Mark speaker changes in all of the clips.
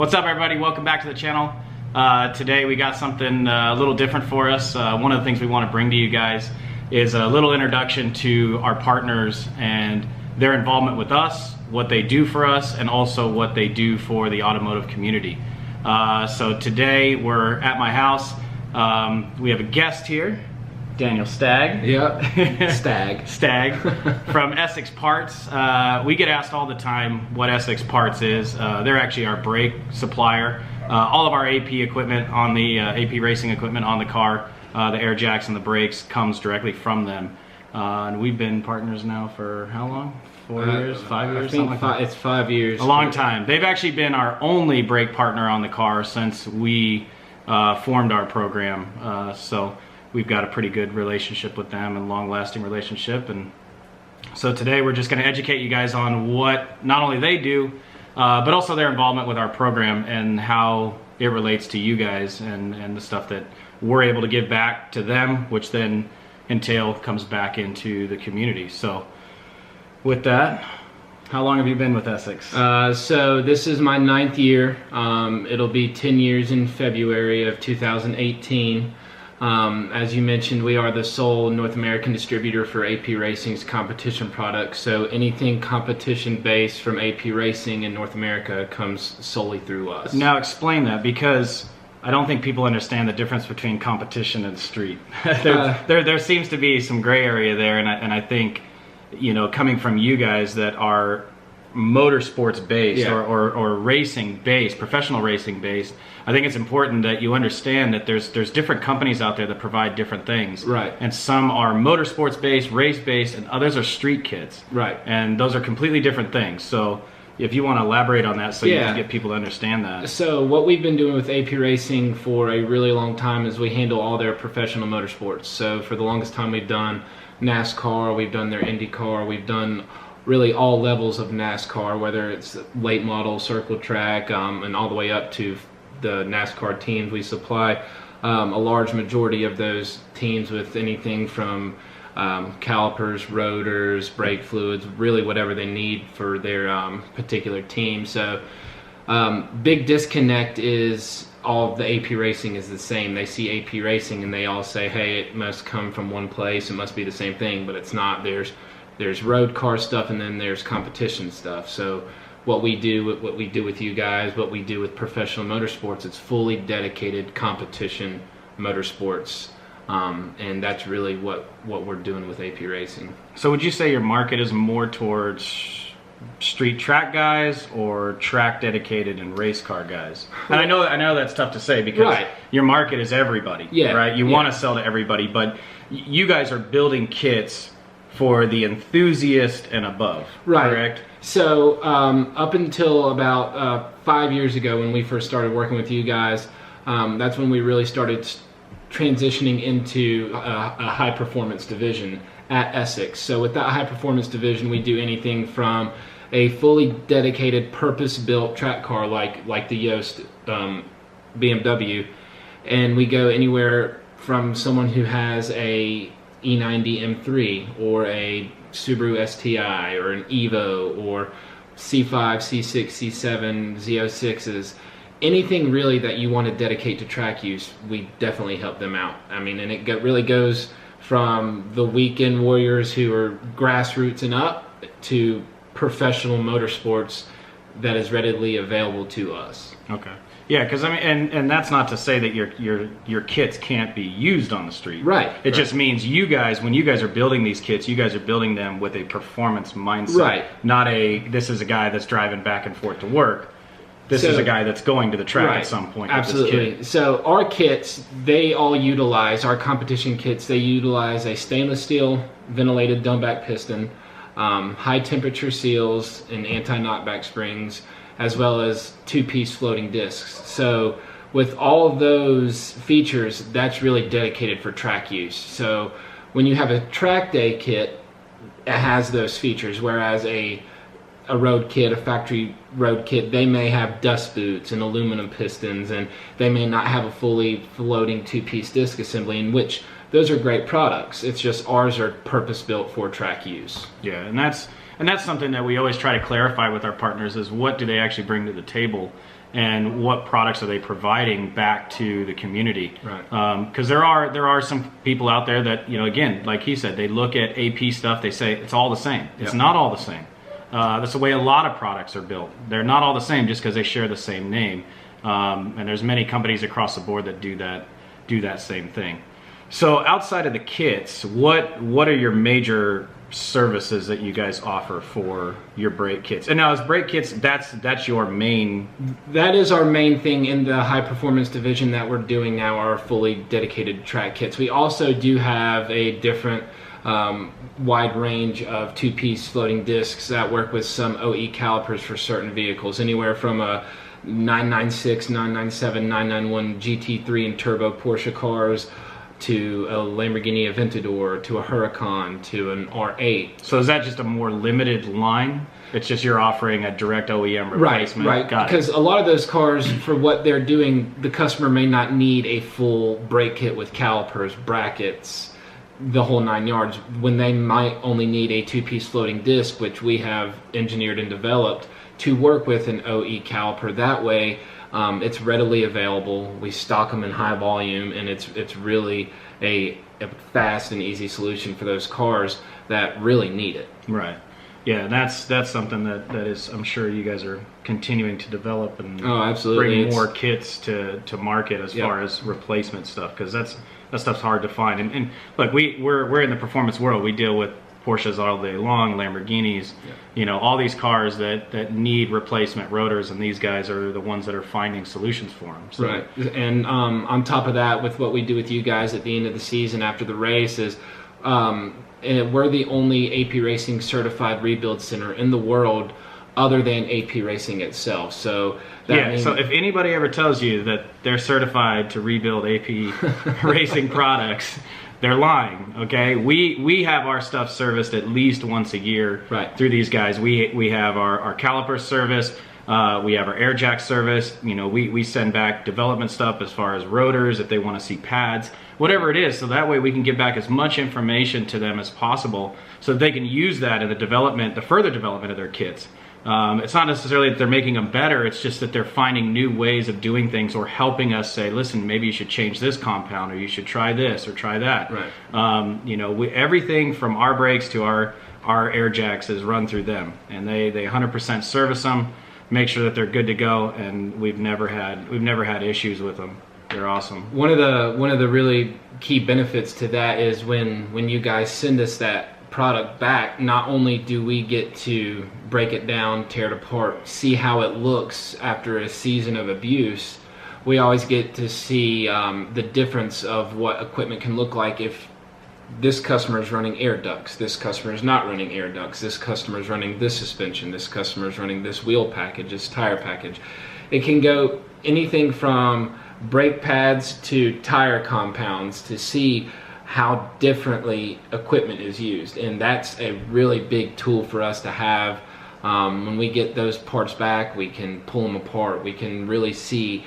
Speaker 1: What's up, everybody? Welcome back to the channel. Today we got something a little different for us. One of the things we want to bring to you guys is a little introduction to our partners and their involvement with us, what they do for us, and also what they do for the automotive community. So today we're at my house. We have a guest here, Daniel Stagg.
Speaker 2: Yeah, Stagg
Speaker 1: from Essex Parts. We get asked all the time what Essex Parts is. They're actually our brake supplier. All of our AP equipment on the AP racing equipment on the car, the air jacks and the brakes comes directly from them. And we've been partners now for how long? 4 years, 5 years, something like that.
Speaker 2: It's 5 years.
Speaker 1: A long time. They've actually been our only brake partner on the car since we formed our program. So we've got a pretty good relationship with them and long-lasting relationship. And so today we're just going to educate you guys on what not only they do, but also their involvement with our program and how it relates to you guys and the stuff that we're able to give back to them, which then comes back into the community. So with that, how long have you been with Essex?
Speaker 2: So this is my 9th year. It'll be 10 years in February of 2018. As you mentioned, we are the sole North American distributor for AP Racing's competition products. So anything competition based from AP Racing in North America comes solely through us.
Speaker 1: Now explain that, because I don't think people understand the difference between competition and street. there seems to be some gray area there, and I think, you know, coming from you guys that are motorsports based,
Speaker 2: yeah,
Speaker 1: or racing based, professional racing based, I think it's important that you understand that there's different companies out there that provide different things.
Speaker 2: Right.
Speaker 1: And some are motorsports based, race based, and others are street kits.
Speaker 2: Right.
Speaker 1: And those are completely different things. So if you want to elaborate on that, so you can get people to understand that.
Speaker 2: So what we've been doing with AP Racing for a really long time is we handle all their professional motorsports. So for the longest time we've done NASCAR, we've done their IndyCar, we've done really all levels of NASCAR, whether it's late model, circle track, and all the way up to the NASCAR teams. We supply a large majority of those teams with anything from calipers, rotors, brake fluids, really whatever they need for their particular team. So big disconnect is all of the AP Racing is the same. They see AP Racing and they all say, hey, it must come from one place, it must be the same thing, but it's not. There's road car stuff and then there's competition stuff. So what we do with you guys, what we do with professional motorsports, it's fully dedicated competition motorsports. And that's really what we're doing with AP Racing.
Speaker 1: So would you say your market is more towards street track guys or track dedicated and race car guys? And I know that's tough to say, because your market is everybody. Yeah. Right? You want to sell to everybody, but you guys are building kits for the enthusiast and above. Right. Correct?
Speaker 2: So up until about 5 years ago, when we first started working with you guys, that's when we really started transitioning into a high performance division at Essex. So with that high performance division, we do anything from a fully dedicated purpose built track car like the Yost BMW, and we go anywhere from someone who has a E90 M3 or a Subaru STI or an Evo or C5, C6, C7, Z06s. Anything really that you want to dedicate to track use, we definitely help them out. I mean, and it really goes from the weekend warriors who are grassroots and up to professional motorsports that is readily available to us.
Speaker 1: Okay. Yeah, because I mean, and that's not to say that your kits can't be used on the street.
Speaker 2: Right.
Speaker 1: It just means you guys, when you guys are building these kits, you guys are building them with a performance mindset. Right. Not this is a guy that's driving back and forth to work. This is a guy that's going to the track at some point.
Speaker 2: Absolutely. So our kits, they all utilize, our competition kits, they utilize a stainless steel ventilated dumbback piston, high temperature seals and anti-knockback springs, as well as 2-piece floating discs. So with all of those features, that's really dedicated for track use. So when you have a track day kit, it has those features, whereas a road kit, a factory road kit, they may have dust boots and aluminum pistons, and they may not have a fully floating 2-piece disc assembly, in which those are great products. It's just ours are purpose built for track use.
Speaker 1: Yeah, and that's something that we always try to clarify with our partners, is what do they actually bring to the table. and what products are they providing back to the community.
Speaker 2: Right.
Speaker 1: Because there are some people out there that, again, like he said, they look at AP stuff, they say it's all the same. It's not all the same. That's the way a lot of products are built. They're not all the same just because they share the same name. And there's many companies across the board that do that same thing. So outside of the kits, what are your major services that you guys offer for your brake kits? And now as brake kits, that's your main...
Speaker 2: That is our main thing in the high performance division that we're doing now, our fully dedicated track kits. We also do have a different wide range of two-piece floating discs that work with some OE calipers for certain vehicles, anywhere from a 996, 997, 991 GT3 and turbo Porsche cars to a Lamborghini Aventador, to a Huracan, to an R8.
Speaker 1: So is that just a more limited line? It's just you're offering a direct OEM replacement?
Speaker 2: Right.
Speaker 1: Got
Speaker 2: Because
Speaker 1: it.
Speaker 2: a lot of those cars, for what they're doing, the customer may not need a full brake kit with calipers, brackets, the whole 9 yards, when they might only need a two-piece floating disc, which we have engineered and developed to work with an OE caliper. That way, it's readily available. We stock them in high volume, and it's really a fast and easy solution for those cars that really need it.
Speaker 1: Right. Yeah, that's something that is, I'm sure you guys are continuing to develop and
Speaker 2: absolutely.
Speaker 1: bring more kits to market as far as replacement stuff, because that stuff's hard to find. And look, we're in the performance world. We deal with Porsches all day long, Lamborghinis, all these cars that need replacement rotors, and these guys are the ones that are finding solutions for them. So.
Speaker 2: Right. And on top of that, with what we do with you guys at the end of the season after the race is we're the only AP Racing certified rebuild center in the world other than AP Racing itself. So that means,
Speaker 1: so if anybody ever tells you that they're certified to rebuild AP Racing products, they're lying. Okay, we have our stuff serviced at least once a year through these guys. We have our caliper service. We have our air jack service. We send back development stuff as far as rotors if they want to see pads, whatever it is. So that way we can give back as much information to them as possible, so that they can use that in the further development of their kits. It's not necessarily that they're making them better, it's just that they're finding new ways of doing things, or helping us say, listen, maybe you should change this compound, or you should try this or try that. Right. Everything from our brakes to our air jacks is run through them, and they 100% service them, make sure that they're good to go, and we've never had issues with them. They're awesome.
Speaker 2: One of the really key benefits to that is when you guys send us that product back, not only do we get to break it down, tear it apart, see how it looks after a season of abuse, we always get to see the difference of what equipment can look like if this customer is running air ducts, this customer is not running air ducts, this customer is running this suspension, this customer is running this wheel package, this tire package. It can go anything from brake pads to tire compounds to see how differently equipment is used, and that's a really big tool for us to have. When we get those parts back, we can pull them apart, we can really see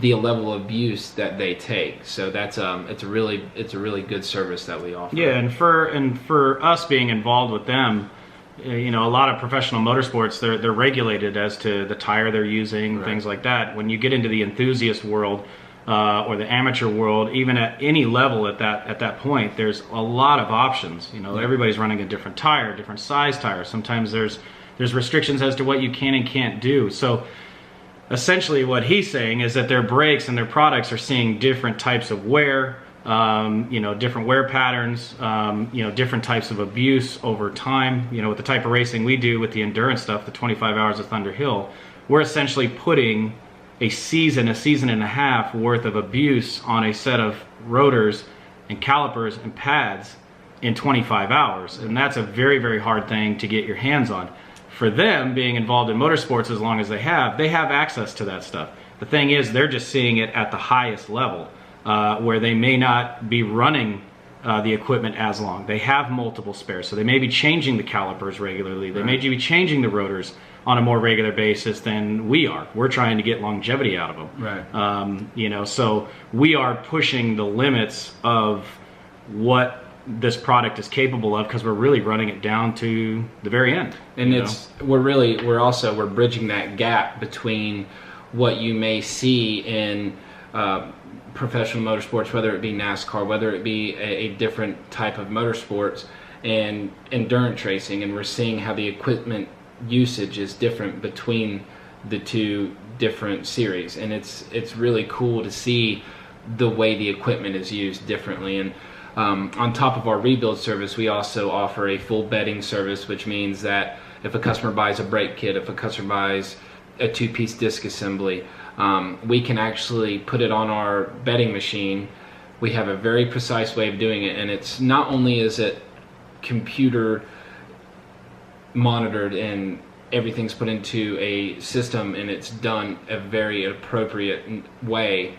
Speaker 2: the level of abuse that they take. So that's it's a really good service that we offer.
Speaker 1: Yeah, and for us being involved with them, a lot of professional motorsports, they're regulated as to the tire they're using, things like that. When you get into the enthusiast world, or the amateur world, even at any level at that point, there's a lot of options. Everybody's running a different tire, different size tire. Sometimes there's restrictions as to what you can and can't do. So essentially what he's saying is that their brakes and their products are seeing different types of wear, different wear patterns, different types of abuse over time. With the type of racing we do with the endurance stuff, the 25 hours of Thunder Hill, we're essentially putting a season and a half worth of abuse on a set of rotors and calipers and pads in 25 hours. And that's a very, very hard thing to get your hands on. For them, being involved in motorsports as long as they have access to that stuff. The thing is, they're just seeing it at the highest level, where they may not be running the equipment as long. They have multiple spares, so they may be changing the calipers regularly. They may be changing the rotors on a more regular basis than we are. We're trying to get longevity out of them. Right. So we are pushing the limits of what this product is capable of, because we're really running it down to the very end.
Speaker 2: And we're bridging that gap between what you may see in professional motorsports, whether it be NASCAR, whether it be a different type of motorsports and endurance racing, and we're seeing how the equipment usage is different between the two different series, and it's really cool to see the way the equipment is used differently. And on top of our rebuild service, we also offer a full bedding service, which means that if a customer buys a brake kit, if a customer buys a 2-piece disc assembly, we can actually put it on our bedding machine. We have a very precise way of doing it, and it's not only is it computer monitored and everything's put into a system and it's done a very appropriate way,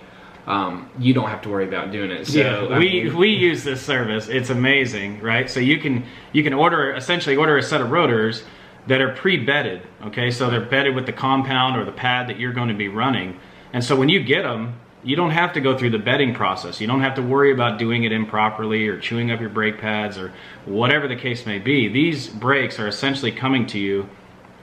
Speaker 2: you don't have to worry about doing it. So
Speaker 1: yeah, we use this service. It's amazing, right? So you can essentially order a set of rotors that are pre-bedded, okay? So they're bedded with the compound or the pad that you're going to be running. And so when you get them, you don't have to go through the bedding process. You don't have to worry about doing it improperly or chewing up your brake pads or whatever the case may be. These brakes are essentially coming to you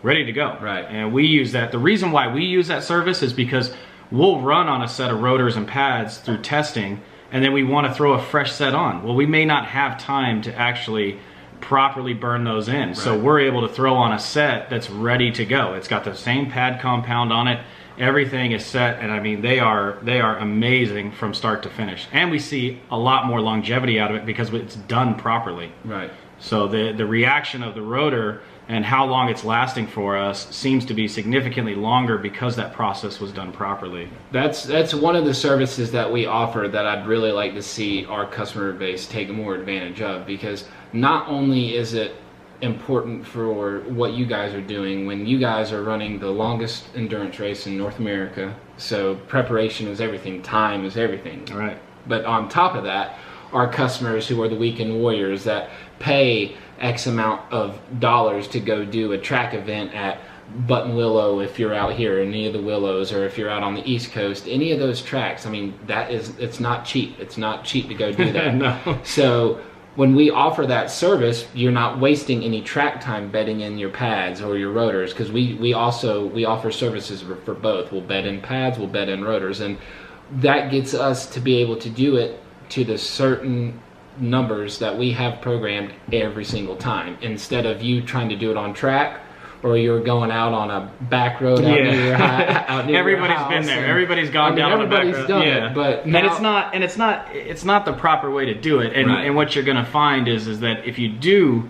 Speaker 1: ready to go.
Speaker 2: Right.
Speaker 1: And we use that. The reason why we use that service is because we'll run on a set of rotors and pads through testing, and then we want to throw a fresh set on. Well, we may not have time to actually properly burn those in. Right. So we're able to throw on a set that's ready to go. It's got the same pad compound on it. Everything is set, and I mean, they are amazing from start to finish. And we see a lot more longevity out of it because it's done properly.
Speaker 2: Right.
Speaker 1: So the reaction of the rotor and how long it's lasting for us seems to be significantly longer because that process was done properly.
Speaker 2: That's one of the services that we offer that I'd really like to see our customer base take more advantage of, because not only is it important for what you guys are doing when you guys are running the longest endurance race in North America, so preparation is everything, time is everything.
Speaker 1: All right.
Speaker 2: But on top of that, our customers who are the weekend warriors that pay X amount of dollars to go do a track event at Button Willow, if you're out here in any of the Willows, or if you're out on the East Coast, any of those tracks, I mean, it's not cheap. It's not cheap to go do that.
Speaker 1: No.
Speaker 2: So when we offer that service, you're not wasting any track time bedding in your pads or your rotors, because we offer services for both. We'll bed in pads, we'll bed in rotors, and that gets us to be able to do it to the certain numbers that we have programmed every single time, instead of you trying to do it on track, or you're going out on a back road out near your out near
Speaker 1: Everybody's
Speaker 2: your house.
Speaker 1: been there. Everybody's gone down on a back road.
Speaker 2: Everybody's done it, but
Speaker 1: now, it's not the proper way to do it. And
Speaker 2: right.
Speaker 1: And what you're going to find is that if you do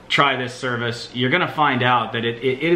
Speaker 1: try this service, you're going to find out that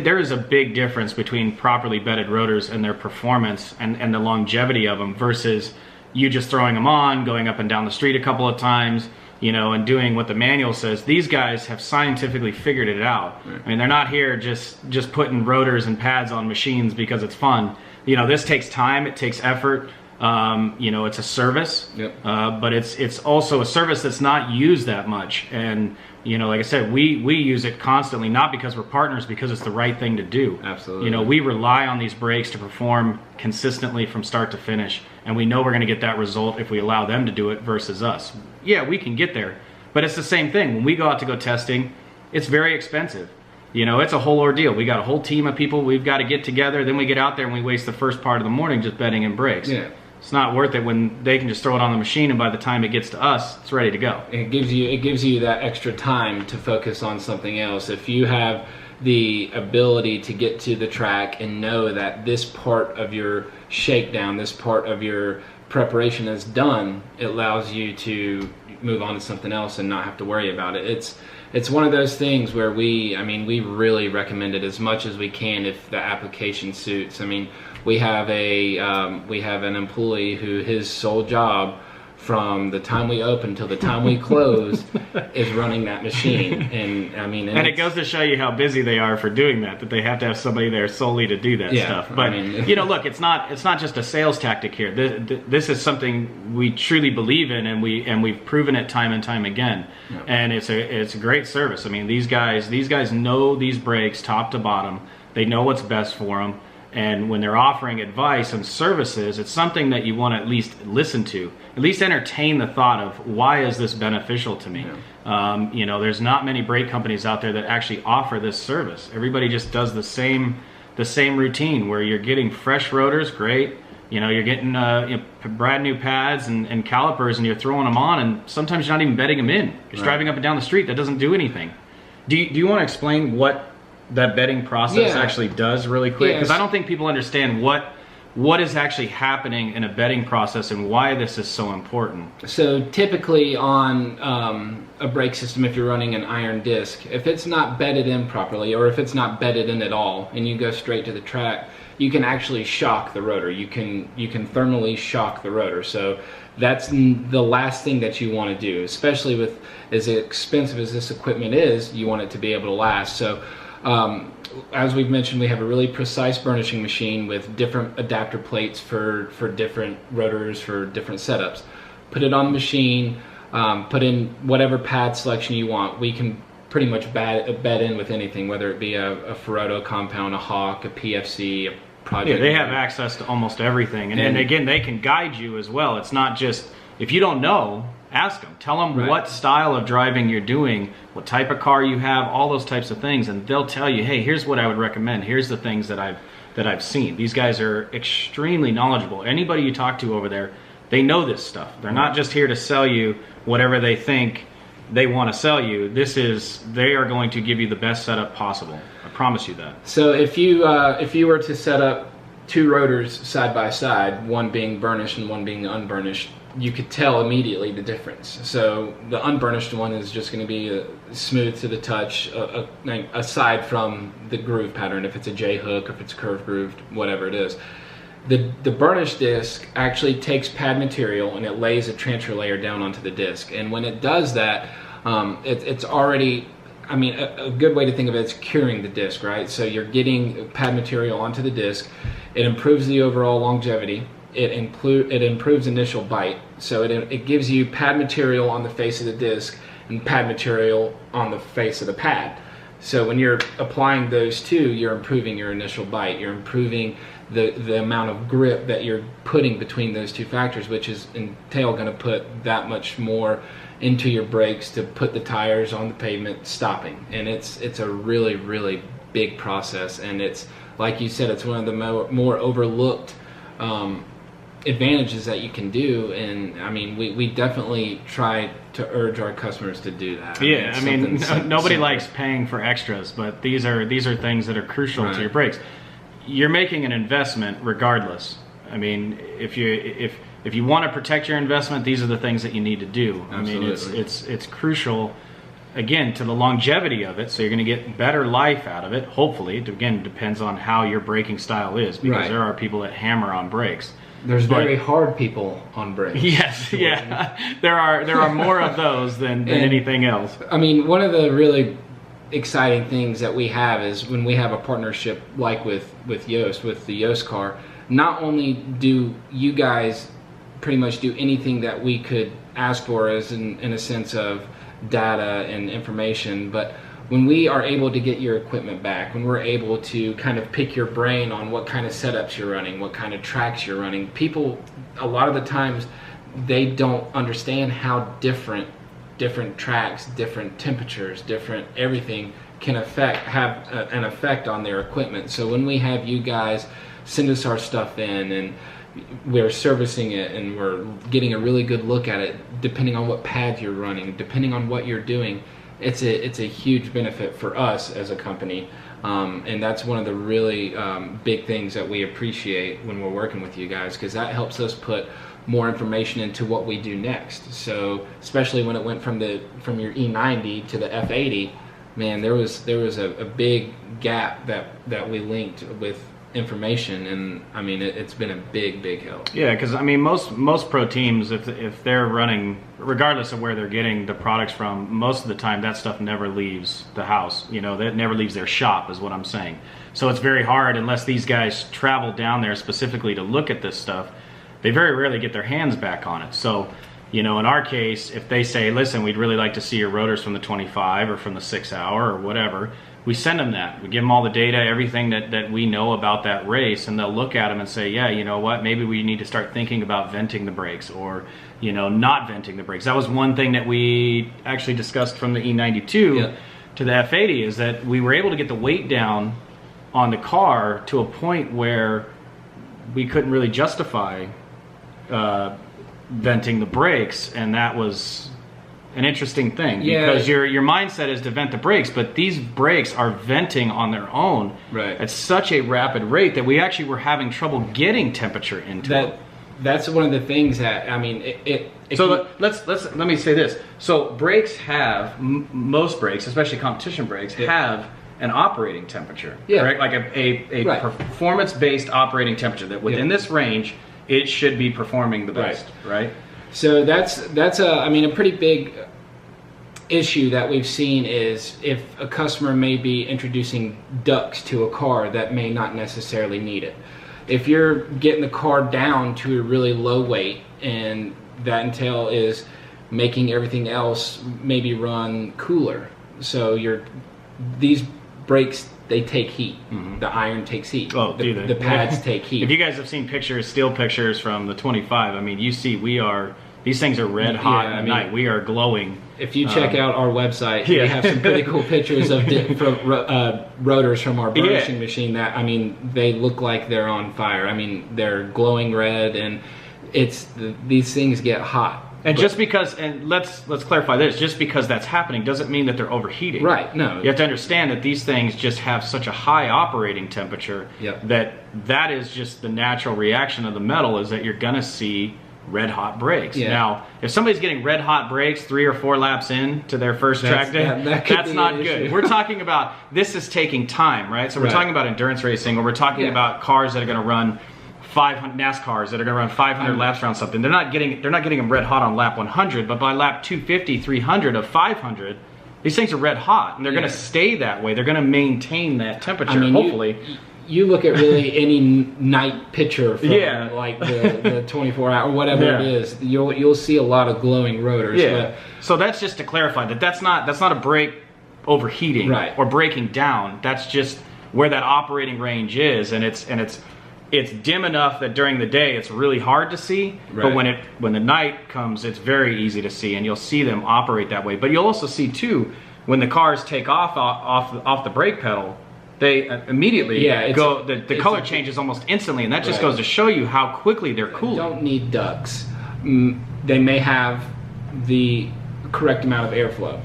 Speaker 1: there is a big difference between properly bedded rotors and their performance and the longevity of them versus you just throwing them on, going up and down the street a couple of times, you know, and doing what the manual says. These guys have scientifically figured it out. Right. I mean, they're not here just putting rotors and pads on machines because it's fun. You know, this takes time, it takes effort. You know, it's a service,
Speaker 2: yep.
Speaker 1: But it's also a service that's not used that much. And you know, like I said, we use it constantly, not because we're partners, because it's the right thing to do.
Speaker 2: Absolutely.
Speaker 1: You know, we rely on these brakes to perform consistently from start to finish, and we know we're going to get that result if we allow them to do it versus us. Yeah, we can get there, but it's the same thing. When we go out to go testing, it's very expensive. You know, it's a whole ordeal. We got a whole team of people we've got to get together. Then we get out there and we waste the first part of the morning just bedding in brakes.
Speaker 2: Yeah.
Speaker 1: It's not worth it when they can just throw it on the machine, and by the time it gets to us, it's ready to go.
Speaker 2: It gives you that extra time to focus on something else. If you have the ability to get to the track and know that this part of your shakedown, this part of your preparation is done, it allows you to move on to something else and not have to worry about it. It's one of those things where we really recommend it as much as we can if the application suits. I mean, we have an employee who his sole job from the time we open till the time we close is running that machine. And I mean,
Speaker 1: and it goes to show you how busy they are for doing that they have to have somebody there solely to do that stuff. But you know, look, it's not just a sales tactic here. This is something we truly believe in, and we've proven it time and time again. Yeah. And it's a great service. I mean, these guys know these brakes top to bottom. They know what's best for them. And when they're offering advice and services, it's something that you want to at least listen to, at least entertain the thought of, why is this beneficial to me? Yeah. You know, there's not many brake companies out there that actually offer this service. Everybody just does the same the same routine where you're getting fresh rotors, great. You're getting brand new pads and calipers, and you're throwing them on, and sometimes you're not even bedding them in. You're just driving up and down the street. That doesn't do anything. Do you want to explain what that bedding process actually does really quick? Because I don't think people understand what is actually happening in a bedding process and why this is so important.
Speaker 2: So typically on a brake system, if you're running an iron disc, if it's not bedded in properly, or if it's not bedded in at all, and you go straight to the track, you can actually shock the rotor. You can thermally shock the rotor. So that's the last thing that you want to do, especially with as expensive as this equipment is. You want it to be able to last. So as we've mentioned, we have a really precise burnishing machine with different adapter plates for different rotors, for different setups. Put it on the machine, put in whatever pad selection you want. We can pretty much bed in with anything, whether it be a Ferodo compound, a Hawk, a PFC, a Project.
Speaker 1: Yeah, they have access to almost everything. And again, they can guide you as well. It's not just, if you don't know, ask them. Tell them what style of driving you're doing, what type of car you have, all those types of things, and they'll tell you, hey, here's what I would recommend. Here's the things that I've seen. These guys are extremely knowledgeable. Anybody you talk to over there, they know this stuff. They're not just here to sell you whatever they think they want to sell you. They are going to give you the best setup possible. I promise you that.
Speaker 2: So if you were to set up two rotors side by side, one being burnished and one being unburnished, you could tell immediately the difference. So the unburnished one is just going to be smooth to the touch, aside from the groove pattern, if it's a J-hook, if it's curved grooved, whatever it is. The burnished disc actually takes pad material and it lays a transfer layer down onto the disc. And when it does that, it's already, a good way to think of it is curing the disc, right? So you're getting pad material onto the disc. It improves the overall longevity. It improves initial bite. So it gives you pad material on the face of the disc and pad material on the face of the pad. So when you're applying those two, you're improving your initial bite. You're improving the amount of grip that you're putting between those two factors, which is in tail going to put that much more into your brakes to put the tires on the pavement stopping. And it's a really, really big process. And it's, like you said, it's one of the more overlooked advantages that you can do. And we definitely try to urge our customers to do that.
Speaker 1: Yeah, nobody likes paying for extras, but these are things that are crucial to your brakes. You're making an investment regardless. If you want to protect your investment, these are the things that you need to do.
Speaker 2: Absolutely.
Speaker 1: It's crucial, again, to the longevity of it. So you're going to get better life out of it. Hopefully, it again depends on how your braking style is, because there are people that hammer on brakes.
Speaker 2: There's very hard people on brakes.
Speaker 1: Yes, yeah. There are more of those than anything else.
Speaker 2: One of the really exciting things that we have is when we have a partnership like with Yost, with the Yost car, not only do you guys pretty much do anything that we could ask for as in a sense of data and information, but when we are able to get your equipment back, when we're able to kind of pick your brain on what kind of setups you're running, what kind of tracks you're running, people, a lot of the times, they don't understand how different tracks, different temperatures, different everything can have an effect on their equipment. So when we have you guys send us our stuff in and we're servicing it and we're getting a really good look at it, depending on what pad you're running, depending on what you're doing, it's a huge benefit for us as a company. And that's one of the really big things that we appreciate when we're working with you guys, because that helps us put more information into what we do next. So especially when it went from your E90 to the F80, man, there was a big gap that we linked with information, and it's been a big help.
Speaker 1: Yeah, because most pro teams, if they're running, regardless of where they're getting the products from, most of the time that stuff never leaves the house. That never leaves their shop, is what I'm saying. So it's very hard, unless these guys travel down there specifically to look at this stuff, they very rarely get their hands back on it. So in our case, if they say, listen, we'd really like to see your rotors from the 25 or from the 6 hour or whatever, we send them that. We give them all the data, everything that we know about that race, and they'll look at them and say, yeah, you know what, maybe we need to start thinking about venting the brakes, or not venting the brakes. That was one thing that we actually discussed from the E92 to the F80, is that we were able to get the weight down on the car to a point where we couldn't really justify venting the brakes, and that was an interesting thing, because your mindset is to vent the brakes, but these brakes are venting on their own at such a rapid rate that we actually were having trouble getting temperature into them.
Speaker 2: That's one of the things that, I mean,
Speaker 1: let me say this. So brakes have, most brakes, especially competition brakes, have an operating temperature, correct? Like a performance-based operating temperature that within this range, it should be performing the best, right?
Speaker 2: So that's a pretty big issue that we've seen is if a customer may be introducing ducts to a car that may not necessarily need it. If you're getting the car down to a really low weight, and that entail is making everything else maybe run cooler. So these brakes, they take heat. The iron takes heat.
Speaker 1: Oh,
Speaker 2: the pads take heat.
Speaker 1: If you guys have seen pictures, still pictures from the 25, I mean, you see these things are red hot at night. We are glowing.
Speaker 2: If you check out our website, we have some pretty cool pictures of rotors from our burnishing machine that, I mean, they look like they're on fire. I mean, they're glowing red, and these things get hot.
Speaker 1: And just because, and let's clarify this, just because that's happening doesn't mean that they're overheating.
Speaker 2: Right, no.
Speaker 1: You have to understand that these things just have such a high operating temperature that is just the natural reaction of the metal, is that you're going to see red hot brakes. Now, if somebody's getting red hot brakes 3 or 4 laps in to their first track day, that's not good. We're talking about, this is taking time, right? So we're talking about endurance racing, or we're talking about cars that are going to run 500 NASCARs that are going to run 500 laps around something. They're not getting them red hot on lap 100, but by lap 250, 300 of 500, these things are red hot, and they're going to stay that way. They're going to maintain that temperature, hopefully.
Speaker 2: You look at really any night picture from like the 24-hour, whatever it is, you'll see a lot of glowing rotors. But,
Speaker 1: so that's just to clarify that's not a brake overheating or breaking down. That's just where that operating range is, and it's dim enough that during the day it's really hard to see, but when the night comes, it's very easy to see, and you'll see them operate that way. But you'll also see too, when the cars take off the brake pedal, they immediately go, the color changes almost instantly, and that just goes to show you how quickly they're cooling.
Speaker 2: They don't need ducts. They may have the correct amount of airflow.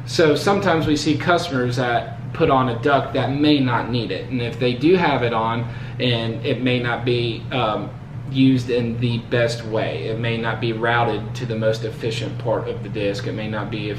Speaker 2: So sometimes we see customers that put on a duct that may not need it, and if they do have it on, and it may not be used in the best way, it may not be routed to the most efficient part of the disc, it may not be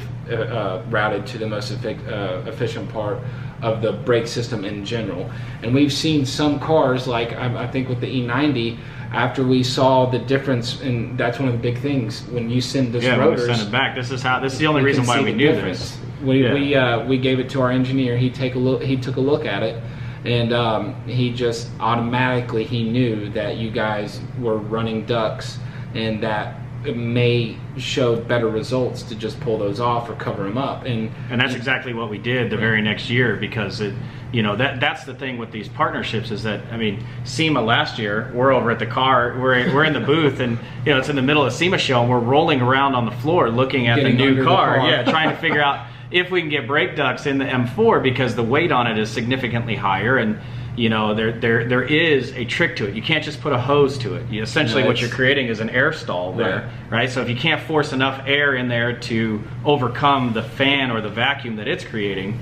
Speaker 2: routed to the most efficient part of the brake system in general. And we've seen some cars, like I think with the E90, after we saw the difference, and that's one of the big things when you send this rotors.
Speaker 1: When we send it back, this is the only reason why we knew this.
Speaker 2: We gave it to our engineer. He took a look at it, and he just automatically knew that you guys were running ducts, and that it may show better results to just pull those off or cover them up. And
Speaker 1: that's exactly what we did the very next year, because that's the thing with these partnerships, is that, I mean, SEMA last year, we're over at the car, we're in the booth, and it's in the middle of the SEMA show, and we're rolling around on the floor looking at the new car, trying to figure out if we can get brake ducts in the M4, because the weight on it is significantly higher, and there is a trick to it. You can't just put a hose to it. Essentially what you're creating is an air stall there, right? So if you can't force enough air in there to overcome the fan or the vacuum that it's creating,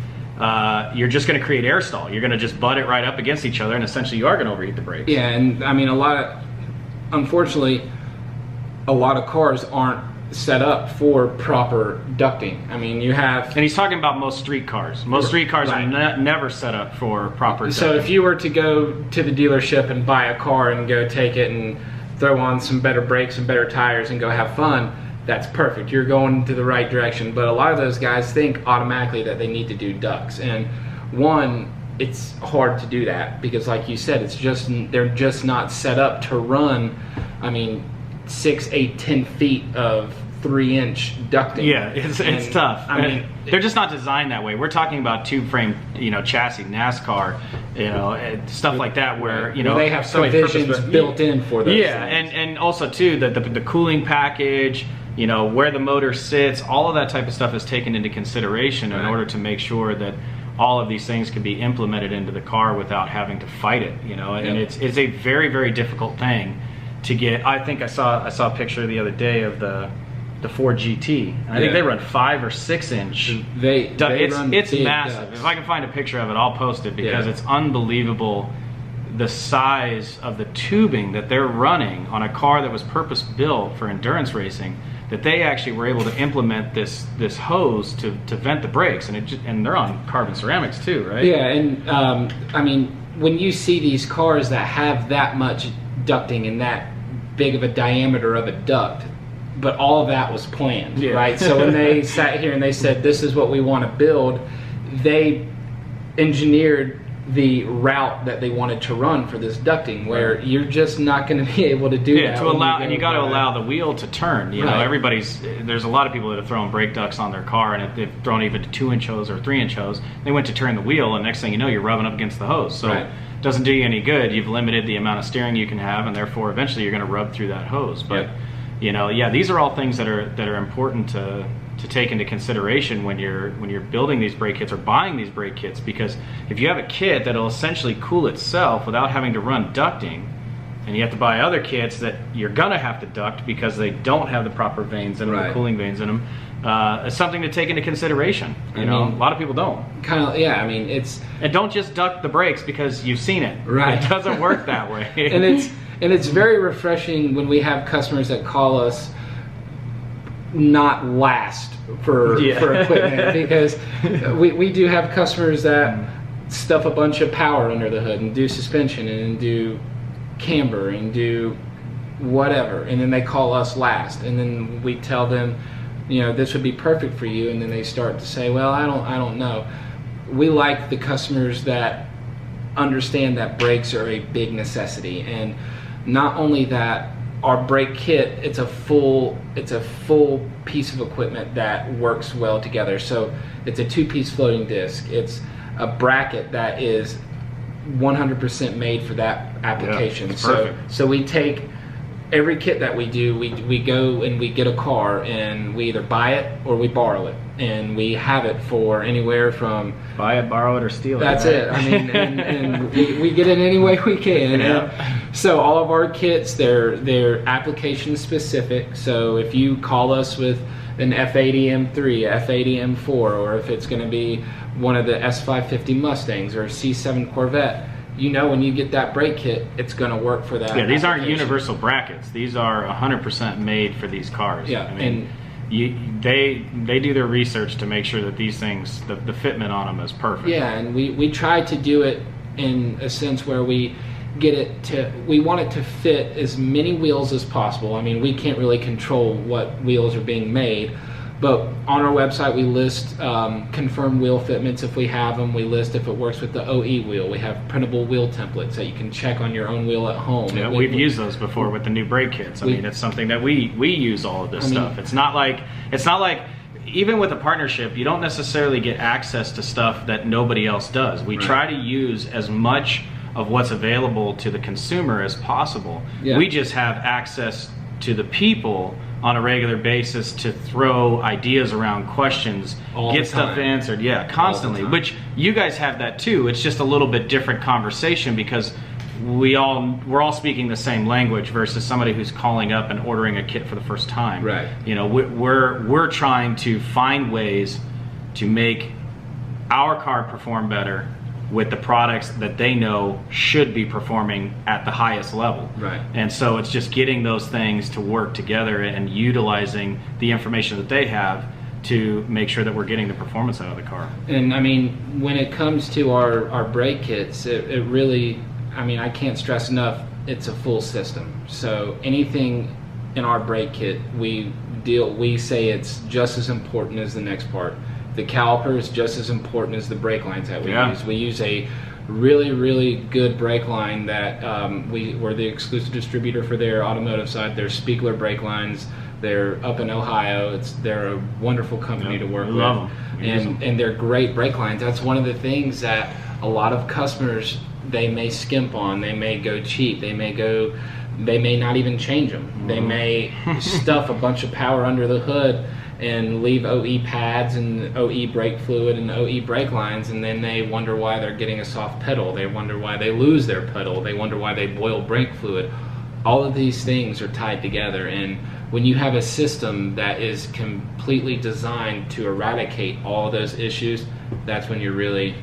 Speaker 1: you're just going to create air stall. You're going to just butt it right up against each other, and essentially you are going to overheat the brakes.
Speaker 2: Yeah, and I mean, unfortunately, a lot of cars aren't set up for proper ducting. I mean, you have...
Speaker 1: And he's talking about most street cars. Most street cars are never set up for proper ducting.
Speaker 2: So if you were to go to the dealership and buy a car and go take it and throw on some better brakes and better tires and go have fun, that's perfect. You're going to the right direction. But a lot of those guys think automatically that they need to do ducts. And one, it's hard to do that, because like you said, they're just not set up to run, I mean, 6, 8, 10 feet of 3-inch ducting.
Speaker 1: Yeah, it's tough. I mean, they're just not designed that way. We're talking about tube frame, chassis, NASCAR, stuff like that, where
Speaker 2: they have provisions built in for those.
Speaker 1: Yeah, and also too the cooling package, where the motor sits, all of that type of stuff is taken into consideration in order to make sure that all of these things can be implemented into the car without having to fight it, you know. And it's a very, very difficult thing to get. I think I saw a picture the other day of the Ford GT. And I think they run 5 or 6 inch. It's massive.
Speaker 2: Ducks.
Speaker 1: If I can find a picture of it, I'll post it, because it's unbelievable the size of the tubing that they're running on a car that was purpose built for endurance racing, that they actually were able to implement this hose to vent the brakes, and they're on carbon ceramics too, right?
Speaker 2: Yeah, and I mean, when you see these cars that have that much ducting and that big of a diameter of a duct, but all of that was planned, right? So when they sat here and they said, this is what we want to build, they engineered the route that they wanted to run for this ducting, where you're just not going to be able to do that.
Speaker 1: To allow, and you got to allow the wheel to turn. You know, there's a lot of people that have thrown brake ducts on their car, and they've thrown even 2-inch hose or 3-inch hose. They went to turn the wheel, and next thing you know, you're rubbing up against the hose. So it doesn't do you any good. You've limited the amount of steering you can have, and therefore eventually you're going to rub through that hose. But you know, these are all things that are important to take into consideration when you're building these brake kits or buying these brake kits, because if you have a kit that'll essentially cool itself without having to run ducting, and you have to buy other kits that you're gonna have to duct because they don't have the proper vanes in them, or cooling vanes in them, it's something to take into consideration. You know, a lot of people don't.
Speaker 2: I mean, it's,
Speaker 1: and don't just duct the brakes because you've seen it. It doesn't work that way.
Speaker 2: and it's very refreshing when we have customers that call us not last for equipment, because we do have customers that stuff a bunch of power under the hood and do suspension and do camber and do whatever, and then they call us last, and then we tell them, you know, this would be perfect for you, and then they start to say, well, I don't know. We like the customers that understand that brakes are a big necessity, and not only that, our brake kit, it's a full piece of equipment that works well together. So it's a 2-piece floating disc. It's a bracket that is 100% made for that application. So we take every kit that we do, we go and we get a car, and we either buy it or we borrow it, and we have it for anywhere from
Speaker 1: buy it, borrow it, or steal it.
Speaker 2: That's it. I mean, and we get it any way we can. So all of our kits, they're application specific. So if you call us with an F80 M3, F80 M4, or if it's going to be one of the S550 Mustangs or a C7 Corvette, you know, when you get that brake kit, it's going to work for that.
Speaker 1: Yeah, these aren't universal brackets. These are 100% made for these cars.
Speaker 2: Yeah,
Speaker 1: I mean, they do their research to make sure that these things, the fitment on them is perfect.
Speaker 2: Yeah, and we try to do it in a sense where we want it to fit as many wheels as possible. I mean, we can't really control what wheels are being made, but on our website we list confirmed wheel fitments if we have them. We list if it works with the OE wheel. We have printable wheel templates that you can check on your own wheel at home.
Speaker 1: Yeah, we've used those before with the new brake kits. I mean, it's something that we use all of this stuff. It's not like even with a partnership, you don't necessarily get access to stuff that nobody else does. We try to use as much of what's available to the consumer as possible. We just have access to the people on a regular basis to throw ideas around, questions, get stuff answered, constantly, which you guys have that too. It's just a little bit different conversation because we're all speaking the same language versus somebody who's calling up and ordering a kit for the first time.
Speaker 2: Right.
Speaker 1: You know, we're trying to find ways to make our car perform better with the products that they know should be performing at the highest level.
Speaker 2: Right.
Speaker 1: And so it's just getting those things to work together and utilizing the information that they have to make sure that we're getting the performance out of the car.
Speaker 2: And I mean, when it comes to our brake kits, it really, I mean, I can't stress enough, it's a full system. So anything in our brake kit, we say it's just as important as the next part. The caliper is just as important as the brake lines that we use. We use a really, really good brake line that we're the exclusive distributor for their automotive side. They're Spiegler brake lines. They're up in Ohio. They're a wonderful company to work with. And they're great brake lines. That's one of the things that a lot of customers, they may skimp on. They may go cheap. They may not even change them. They may stuff a bunch of power under the hood and leave OE pads and OE brake fluid and OE brake lines, and then they wonder why they're getting a soft pedal. They wonder why they lose their pedal. They wonder why they boil brake fluid. All of these things are tied together, and when you have a system that is completely designed to eradicate all of those issues, that's when you're really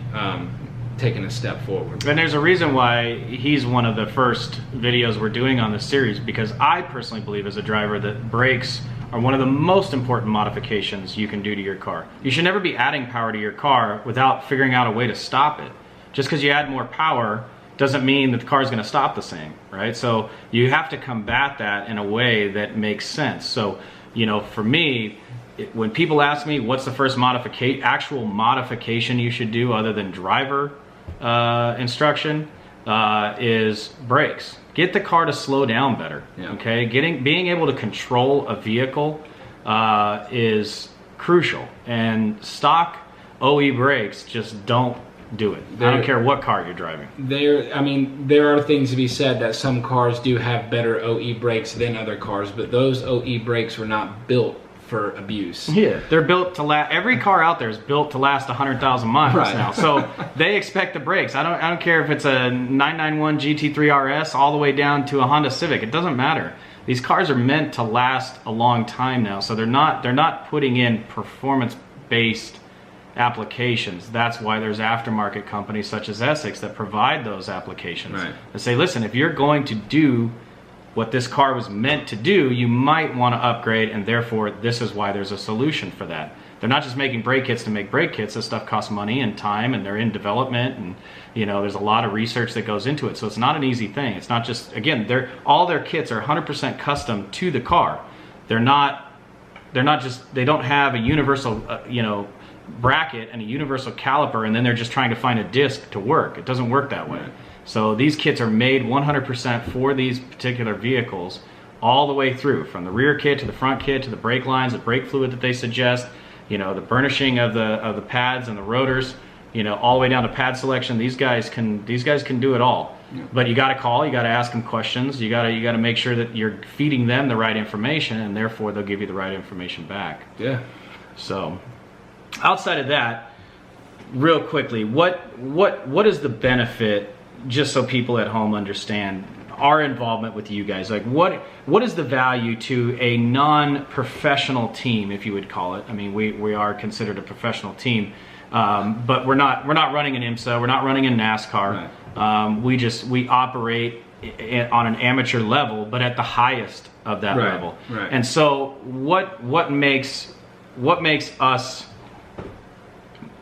Speaker 2: taking a step forward.
Speaker 1: And there's a reason why he's one of the first videos we're doing on this series, because I personally believe as a driver that brakes are one of the most important modifications you can do to your car. You should never be adding power to your car without figuring out a way to stop it. Just because you add more power doesn't mean that the car is going to stop the same, right? So you have to combat that in a way that makes sense. So, you know, for me, when people ask me what's the first actual modification you should do other than driver instruction, is brakes. Get the car to slow down better. Yeah. Okay, being able to control a vehicle is crucial, and stock OE brakes just don't do it. I don't care what car you're driving.
Speaker 2: There are things to be said that some cars do have better OE brakes than other cars, but those OE brakes were not built for abuse. Yeah,
Speaker 1: they're built to last. Every car out there is built to last 100,000 miles now. So they expect the brakes. I don't care if it's a 991 GT3 RS all the way down to a Honda Civic. It doesn't matter. These cars are meant to last a long time now. So they're not putting in performance-based applications. That's why there's aftermarket companies such as Essex that provide those applications. Right. They say, listen, if you're going to do what this car was meant to do, you might want to upgrade, and therefore this is why there's a solution for that. They're not just making brake kits to make brake kits. This stuff costs money and time, and they're in development, and you know, there's a lot of research that goes into it. So it's not an easy thing. It's not just, again, all their kits are 100% custom to the car. They're not just, they don't have a universal bracket and a universal caliper, and then they're just trying to find a disc to work. It doesn't work that way. So these kits are made 100% for these particular vehicles, all the way through, from the rear kit to the front kit to the brake lines, the brake fluid that they suggest, you know, the burnishing of the pads and the rotors, you know, all the way down to pad selection. These guys can do it all. Yeah. But you got to call, you got to ask them questions, you got to make sure that you're feeding them the right information, and therefore they'll give you the right information back.
Speaker 2: Yeah.
Speaker 1: So outside of that, real quickly, what is the benefit, just so people at home understand our involvement with you guys? Like, what is the value to a non-professional team, if you would call it? I mean, we are considered a professional team, but we're not running an IMSA, we're not running a NASCAR. Right. We operate on an amateur level, but at the highest of that level. Right. And so what makes us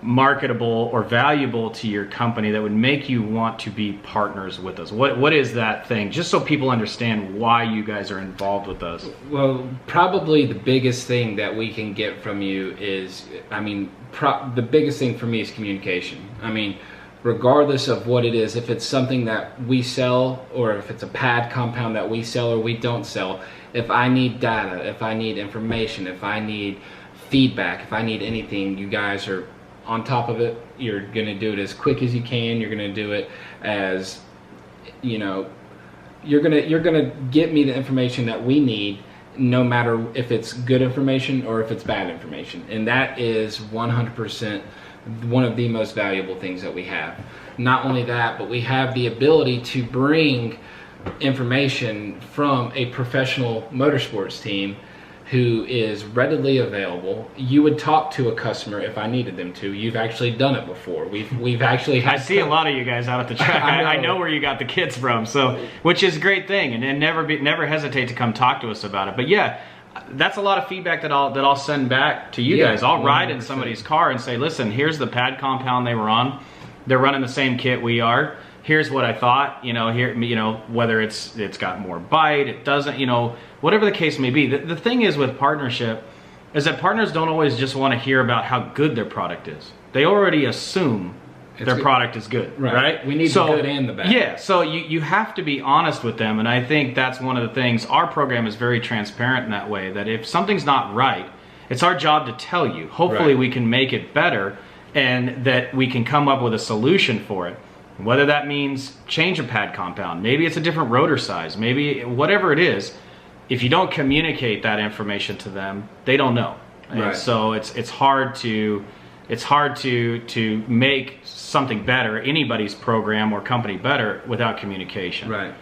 Speaker 1: marketable or valuable to your company that would make you want to be partners with us? What is that thing, just so people understand why you guys are involved with us?
Speaker 2: Well, probably the biggest thing that we can get from you is, the biggest thing for me is communication. I mean, regardless of what it is, if it's something that we sell, or if it's a pad compound that we sell or we don't sell, if I need data, if I need information, if I need feedback, if I need anything, you guys are on top of it. You're gonna do it as quick as you can. You're gonna do it as, you know, you're gonna get me the information that we need, no matter if it's good information or if it's bad information. And that is 100% one of the most valuable things that we have. Not only that, but we have the ability to bring information from a professional motorsports team who is readily available. You would talk to a customer if I needed them to. You've actually done it before. We've actually had.
Speaker 1: I see a lot of you guys out at the track. I know where you got the kits from, so which is a great thing, and never hesitate to come talk to us about it. But yeah, that's a lot of feedback that I'll send back to you guys. I'll ride in somebody's car and say, listen, here's the pad compound they were on. They're running the same kit we are. Here's what I thought, whether it's got more bite, it doesn't, whatever the case may be. The thing is with partnership is that partners don't always just want to hear about how good their product is. They already assume their product is good, right?
Speaker 2: We need the good and the bad.
Speaker 1: Yeah, so you have to be honest with them, and I think that's one of the things. Our program is very transparent in that way, that if something's not right, it's our job to tell you. Hopefully we can make it better, and that we can come up with a solution for it. Whether that means change a pad compound, maybe it's a different rotor size, maybe whatever it is, if you don't communicate that information to them, they don't know. and
Speaker 2: Right.
Speaker 1: so it's hard to make something better, anybody's program or company better, without communication.
Speaker 2: Right.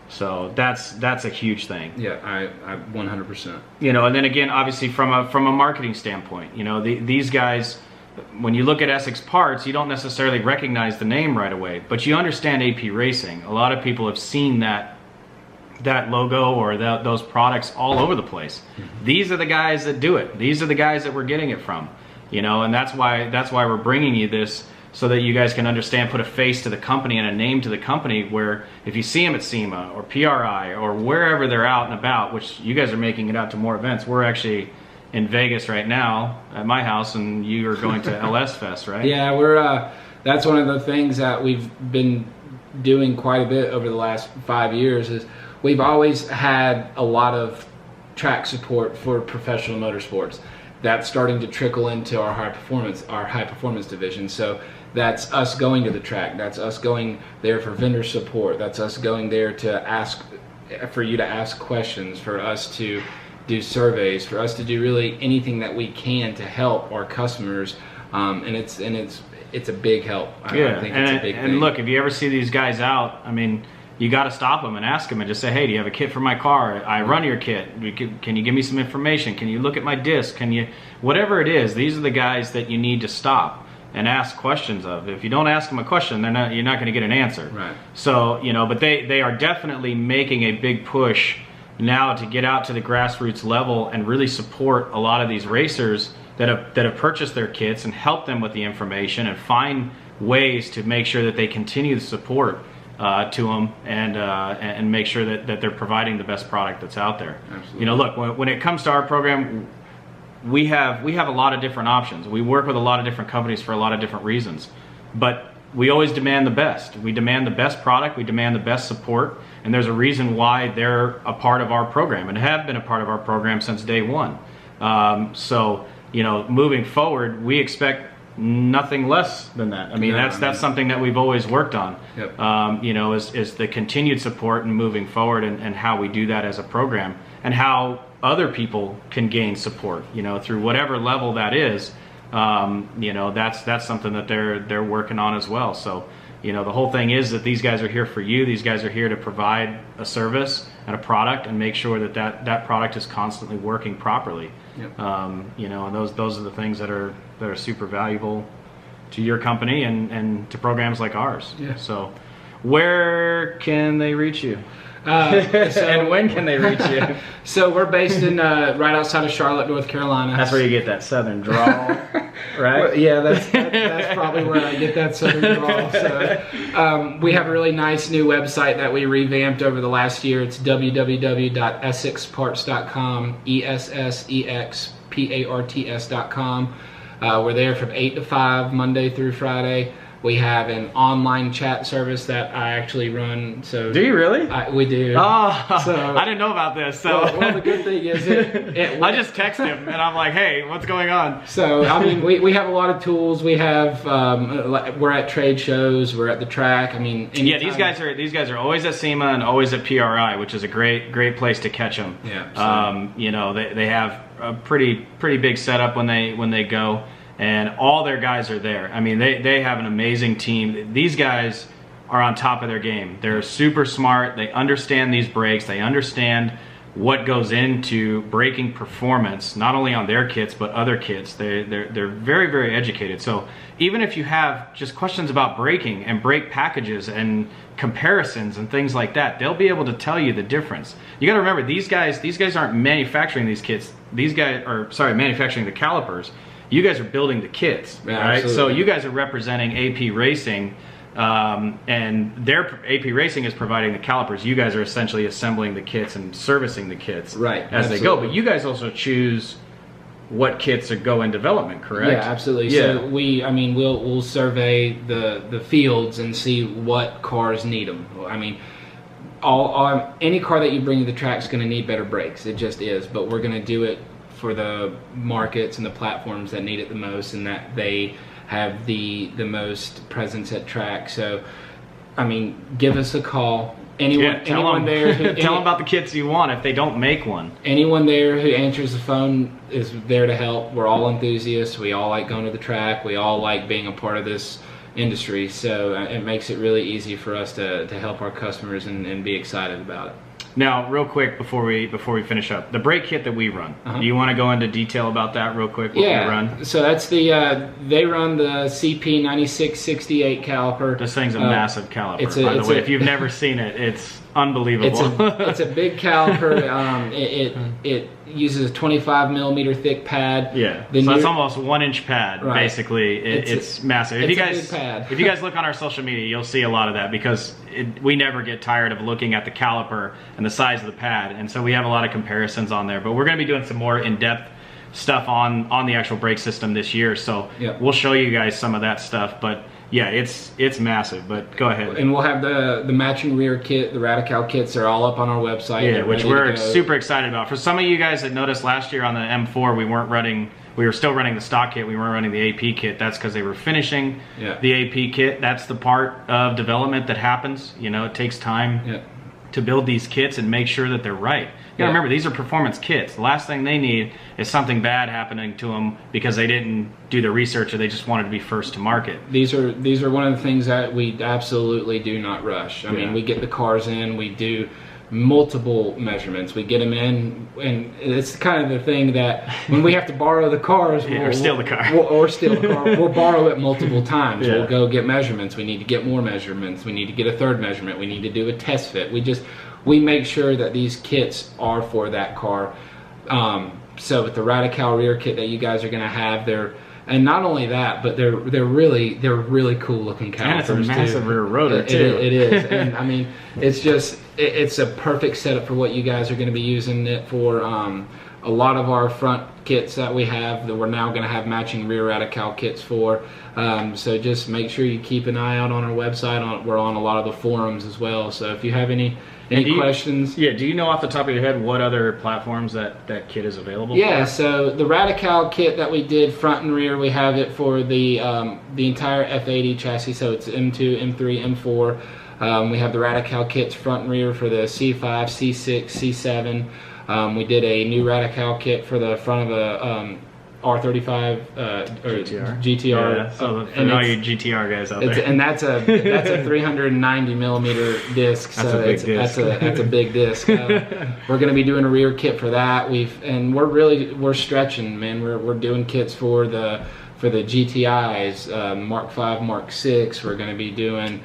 Speaker 1: So that's a huge thing.
Speaker 2: Yeah, I 100%.
Speaker 1: You know, and then again, obviously from a marketing standpoint, you know, these guys, when you look at Essex Parts, you don't necessarily recognize the name right away, but you understand AP Racing. A lot of people have seen that logo or those products all over the place. Mm-hmm. These are the guys that do it. These are the guys that we're getting it from. You know, and that's why we're bringing you this, so that you guys can understand, put a face to the company and a name to the company, where if you see them at SEMA or PRI or wherever they're out and about, which you guys are making it out to more events. We're actually in Vegas right now at my house, and you are going to LS Fest, right?
Speaker 2: Yeah, we're that's one of the things that we've been doing quite a bit over the last 5 years. Is we've always had a lot of track support for professional motorsports. That's starting to trickle into our high performance division. So that's us going to the track. That's us going there for vendor support. That's us going there for you to ask questions, for us to do surveys, for us to do really anything that we can to help our customers. And it's a big help. I think it's a big thing.
Speaker 1: And look, if you ever see these guys out, I mean, you got to stop them and ask them and just say, hey, do you have a kit for my car? I run your kit. Can you give me some information? Can you look at my disc? Can you, whatever it is, these are the guys that you need to stop and ask questions of. If you don't ask them a question, you're not going to get an answer.
Speaker 2: Right.
Speaker 1: So, you know, but they are definitely making a big push now to get out to the grassroots level and really support a lot of these racers that have purchased their kits, and help them with the information and find ways to make sure that they continue the support to them, and make sure that they're providing the best product that's out there.
Speaker 2: Absolutely.
Speaker 1: You know, look, when it comes to our program, we have a lot of different options. We work with a lot of different companies for a lot of different reasons, but we always demand the best. We demand the best product. We demand the best support, and there's a reason why they're a part of our program and have been a part of our program since day one. So, you know, moving forward, we expect nothing less than that. I mean, that's something that we've always worked on.
Speaker 2: Yep.
Speaker 1: You know, is the continued support and moving forward, and how we do that as a program, and how other people can gain support, you know, through whatever level that is. You know, that's something that they're working on as well. So, you know, the whole thing is that these guys are here for you. These guys are here to provide a service and a product, and make sure that product is constantly working properly.
Speaker 2: Yep.
Speaker 1: You know, and those are the things that are super valuable to your company and to programs like ours.
Speaker 2: Yeah.
Speaker 1: So, where can they reach you?
Speaker 2: And
Speaker 1: when can they reach you?
Speaker 2: So we're based in right outside of Charlotte, North Carolina.
Speaker 1: That's where you get that southern drawl, right?
Speaker 2: Well, yeah, that's probably where I get that southern drawl. So we have a really nice new website that we revamped over the last year. It's www.essexparts.com, ESSEXPARTS.com. We're there from 8 to 5, Monday through Friday. We have an online chat service that I actually run. So
Speaker 1: do you really?
Speaker 2: We do.
Speaker 1: Oh,
Speaker 2: so,
Speaker 1: I didn't know about this. So
Speaker 2: well, the good thing is
Speaker 1: I just text him and I'm like, hey, what's going on?
Speaker 2: So I mean, we have a lot of tools. We have we're at trade shows. We're at the track. I mean, anytime.
Speaker 1: Yeah, these guys are always at SEMA and always at PRI, which is a great place to catch them.
Speaker 2: Yeah. So.
Speaker 1: You know, they have a pretty big setup when they go. And all their guys are there. I mean, they have an amazing team. These guys are on top of their game. They're super smart. They understand these brakes. They understand what goes into braking performance, not only on their kits, but other kits. They're very educated. So even if you have just questions about braking and brake packages and comparisons and things like that, they'll be able to tell you the difference. You got to remember, these guys aren't manufacturing these kits. These guys are, manufacturing the calipers. You guys are building the kits,
Speaker 2: yeah,
Speaker 1: right?
Speaker 2: Absolutely.
Speaker 1: So you guys are representing AP Racing, and their AP Racing is providing the calipers. You guys are essentially assembling the kits and servicing the kits,
Speaker 2: right,
Speaker 1: as they go. But you guys also choose what kits go in development, correct?
Speaker 2: Yeah, absolutely.
Speaker 1: Yeah.
Speaker 2: So we'll survey the fields and see what cars need them. I mean, any car that you bring to the track is going to need better brakes. It just is. But we're going to do it for the markets and the platforms that need it the most, and that they have the most presence at track. So, I mean, give us a call anyone there who,
Speaker 1: tell them about the kits you want if they don't make one.
Speaker 2: Anyone there who answers the phone is there to help. We're all enthusiasts. We all like going to the track. We all like being a part of this industry, so it makes it really easy for us to help our customers and be excited about it.
Speaker 1: Now, real quick before we finish up, the brake kit that we run, do you want to go into detail about that real quick? What we run?
Speaker 2: So that's the they run the CP 9668 caliper.
Speaker 1: This thing's a massive caliper, by the way. If you've never seen it, it's unbelievable.
Speaker 2: It's a big caliper. It uses a 25 millimeter thick pad.
Speaker 1: Yeah, so it's almost 1 inch pad. Right. Basically, it's massive.
Speaker 2: It's a big pad.
Speaker 1: If you guys look on our social media, you'll see a lot of that because we never get tired of looking at the caliper and the size of the pad, and so we have a lot of comparisons on there. But we're going to be doing some more in-depth stuff on the actual brake system this year, so we'll show you guys some of that stuff. But yeah, it's massive, but go ahead.
Speaker 2: And we'll have the matching rear kit, the Radical kits are all up on our website.
Speaker 1: Yeah, which we're super excited about. For some of you guys that noticed last year on the M4, we were still running the stock kit, we weren't running the AP kit. That's because they were finishing the AP kit. That's the part of development that happens. You know, it takes time to build these kits and make sure that they're right. You gotta remember, these are performance kits. The last thing they need is something bad happening to them because they didn't do the research or they just wanted to be first to market.
Speaker 2: These are one of the things that we absolutely do not rush. I mean, we get the cars in, we do multiple measurements. We get them in, and it's kind of the thing that when we have to borrow the cars
Speaker 1: or steal the car,
Speaker 2: we'll borrow it multiple times. We'll go get measurements. We need to get more measurements. We need to get a third measurement. We need to do a test fit. We make sure that these kits are for that car. So with the Radical rear kit that you guys are going to have, and not only that, but they're really cool looking calipers.
Speaker 1: And it's a massive rear rotor too.
Speaker 2: It is, and I mean, it's a perfect setup for what you guys are going to be using it for. A lot of our front kits that we have that we're now going to have matching rear Radical kits for. So just make sure you keep an eye out on our website. We're on a lot of the forums as well. So if you have any questions?
Speaker 1: Yeah, do you know off the top of your head what other platforms that kit is available
Speaker 2: for?
Speaker 1: So
Speaker 2: the Radical kit that we did front and rear, we have it for the entire F80 chassis, so it's M2, M3, M4. We have the Radical kits front and rear for the C5, C6, C7. We did a new Radical kit for the front of a R35 or GTR.
Speaker 1: Yeah, so for all you GTR guys out there.
Speaker 2: And that's a 390 millimeter disc. So that's a big disc. We're going to be doing a rear kit for that. We're stretching, man. We're doing kits for the GTIs, Mark 5, Mark 6. We're going to be doing.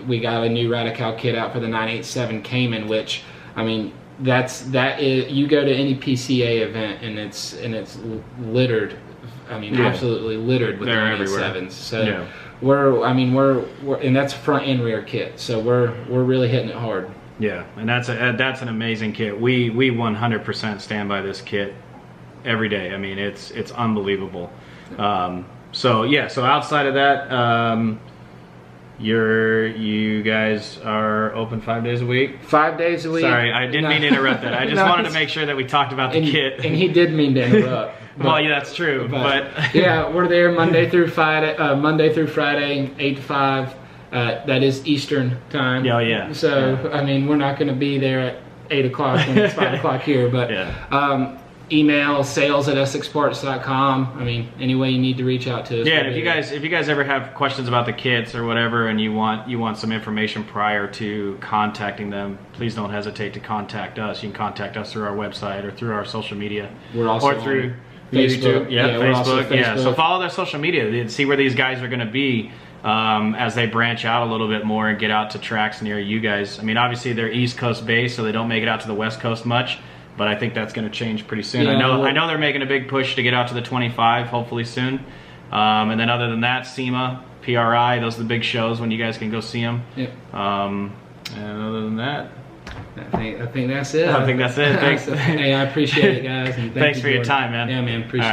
Speaker 2: We got a new Radical kit out for the 987 Cayman, which I mean. That is, you go to any PCA event and it's littered. I mean, absolutely littered with 987s. So we're and that's front and rear kit. So we're really hitting it hard.
Speaker 1: Yeah, and that's an amazing kit. We 100% stand by this kit every day. I mean, it's unbelievable. So outside of that. You guys are open 5 days a week?
Speaker 2: 5 days a week.
Speaker 1: Sorry, I didn't mean to interrupt that. I just wanted to make sure that we talked about the kit.
Speaker 2: And he did mean to interrupt.
Speaker 1: Well, yeah, that's true. But
Speaker 2: yeah, we're there Monday through Friday, 8 to 5. That is Eastern time.
Speaker 1: Oh, yeah.
Speaker 2: So, I mean, we're not going to be there at 8 o'clock when it's 5 o'clock here. But email sales@essexparts.com. I mean, any way you need to reach out to us.
Speaker 1: Yeah, and if you guys ever have questions about the kits or whatever, and you want some information prior to contacting them, please don't hesitate to contact us. You can contact us through our website or through our social media.
Speaker 2: We're also
Speaker 1: through
Speaker 2: Facebook.
Speaker 1: YouTube. Facebook. Yeah, so follow their social media and see where these guys are going to be as they branch out a little bit more and get out to tracks near you guys. I mean, obviously they're East Coast based, so they don't make it out to the West Coast much. But I think that's going to change pretty soon.
Speaker 2: Yeah,
Speaker 1: I know they're making a big push to get out to the 25, hopefully soon. And then other than that, SEMA, PRI, those are the big shows when you guys can go see them.
Speaker 2: Yep.
Speaker 1: And other than that,
Speaker 2: I think that's it.
Speaker 1: I think that's it. Thanks.
Speaker 2: Hey, I appreciate it, guys. And
Speaker 1: thanks for your time, man.
Speaker 2: Yeah, man. Appreciate it.